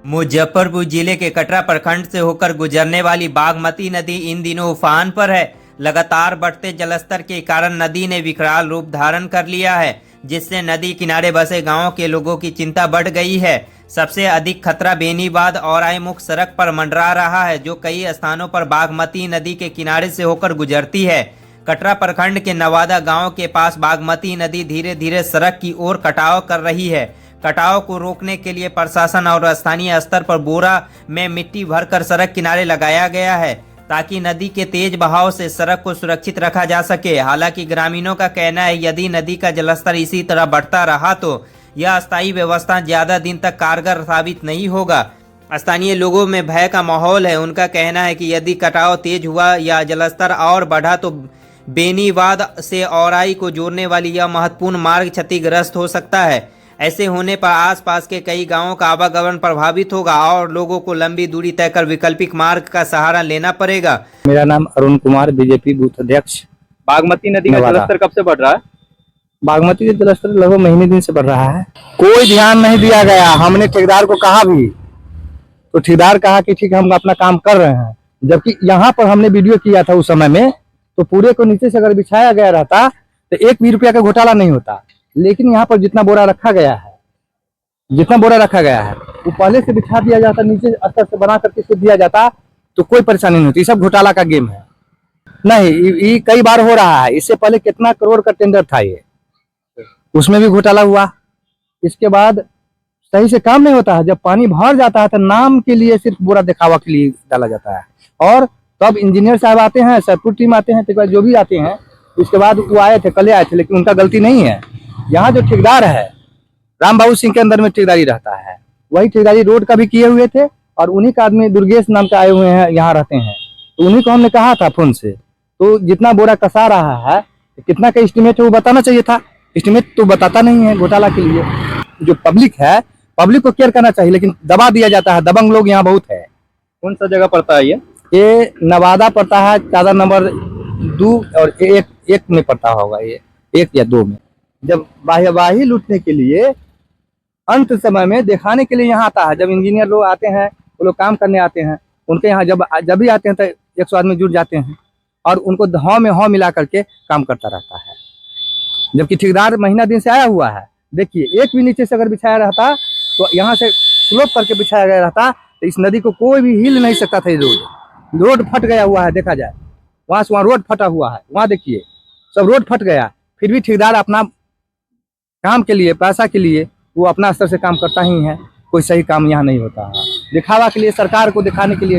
मुजफ्फरपुर जिले के कटरा प्रखंड से होकर गुजरने वाली बागमती नदी इन दिनों उफान पर है। लगातार बढ़ते जलस्तर के कारण नदी ने विकराल रूप धारण कर लिया है, जिससे नदी किनारे बसे गांवों के लोगों की चिंता बढ़ गई है। सबसे अधिक खतरा बेनीबाद औराई मुख्य सड़क पर मंडरा रहा है, जो कई स्थानों पर बागमती नदी के किनारे से होकर गुजरती है। कटरा प्रखंड के नवादा गांव के पास बागमती नदी धीरे धीरे सड़क की ओर कटाव कर रही है। कटाव को रोकने के लिए प्रशासन और स्थानीय स्तर पर बोरा में मिट्टी भरकर सड़क किनारे लगाया गया है, ताकि नदी के तेज बहाव से सड़क को सुरक्षित रखा जा सके। हालांकि ग्रामीणों का कहना है, यदि नदी का जलस्तर इसी तरह बढ़ता रहा तो यह अस्थायी व्यवस्था ज्यादा दिन तक कारगर साबित नहीं होगा। स्थानीय लोगों में भय का माहौल है। उनका कहना है कि यदि कटाव तेज हुआ या जलस्तर और बढ़ा तो बेनीबाद से औराई को जोड़ने वाली यह महत्वपूर्ण मार्ग क्षतिग्रस्त हो सकता है। ऐसे होने पर आसपास के कई गांवों का आवागमन प्रभावित होगा और लोगों को लंबी दूरी तय कर वैकल्पिक मार्ग का सहारा लेना पड़ेगा। मेरा नाम अरुण कुमार, बीजेपी बूथ अध्यक्ष। बागमती नदी का जलस्तर कब से बढ़ रहा है? बागमती का जलस्तर लगभग महीने दिन से बढ़ रहा है। कोई ध्यान नहीं दिया गया। हमने ठेकेदार को कहा भी, तो ठेकेदार कहा कि ठीक है, हम अपना काम कर रहे हैं। जबकि यहाँ पर हमने वीडियो किया था उस समय में, तो पूरे को नीचे से अगर बिछाया गया रहता तो 1 भी रुपया का घोटाला नहीं होता। लेकिन यहाँ पर जितना बोरा रखा गया है, वो पहले से बिछा दिया जाता, नीचे स्तर से बना करके इसको दिया जाता, तो कोई परेशानी नहीं होती। सब घोटाला का गेम है। नहीं, ये कई बार हो रहा है। इससे पहले कितना करोड़ का टेंडर था ये, उसमें भी घोटाला हुआ। इसके बाद सही से काम नहीं होता है। जब पानी भर जाता है तो नाम के लिए सिर्फ बोरा दिखावा के लिए डाला जाता है, और तब इंजीनियर साहब आते हैं, सरपुर टीम आते हैं, तो जो भी आते हैं, उसके बाद वो आए थे, कल आए थे, लेकिन उनका गलती नहीं है। यहाँ जो ठेकेदार है, राम बाबू सिंह के अंदर में ठेकेदारी रहता है। वही ठेकेदारी रोड का भी किए हुए थे, और उन्हीं का आदमी दुर्गेश नाम के आए हुए हैं, यहाँ रहते हैं। तो उन्हीं को हमने कहा था फोन से, तो जितना बोरा कसा रहा है, कितना का एस्टिमेट है वो बताना चाहिए था। एस्टिमेट तो बताता नहीं है घोटाला के लिए। जो पब्लिक है, पब्लिक को केयर करना चाहिए, लेकिन दबा दिया जाता है। दबंग लोग यहाँ बहुत है। कौन सा जगह पड़ता है ये नवादा पड़ता है, चादर नंबर 2 और 1 में पड़ता होगा, ये 1 या 2 में। जब वाही लूटने के लिए अंत समय में दिखाने के लिए यहाँ आता है। जब इंजीनियर लोग आते हैं, वो लोग काम करने आते हैं, उनके यहाँ जब भी आते हैं तो 100 आदमी जुट जाते हैं, और उनको हाँ में हाँ मिला करके काम करता रहता है। जबकि ठेकेदार महीना दिन से आया हुआ है। देखिए, 1 भी नीचे से अगर बिछाया रहता, तो यहाँ से स्लोप करके बिछाया गया रहता, तो इस नदी को कोई भी हिल नहीं सकता था। ये रोड फट गया हुआ है, देखा जाए, वहां से वहां रोड फटा हुआ है। वहां देखिए, सब रोड फट गया। फिर भी ठेकेदार अपना काम के लिए, पैसा के लिए, वो अपना स्तर से काम करता ही है। कोई सही काम यहाँ नहीं होता है। दिखावा के लिए, सरकार को दिखाने के लिए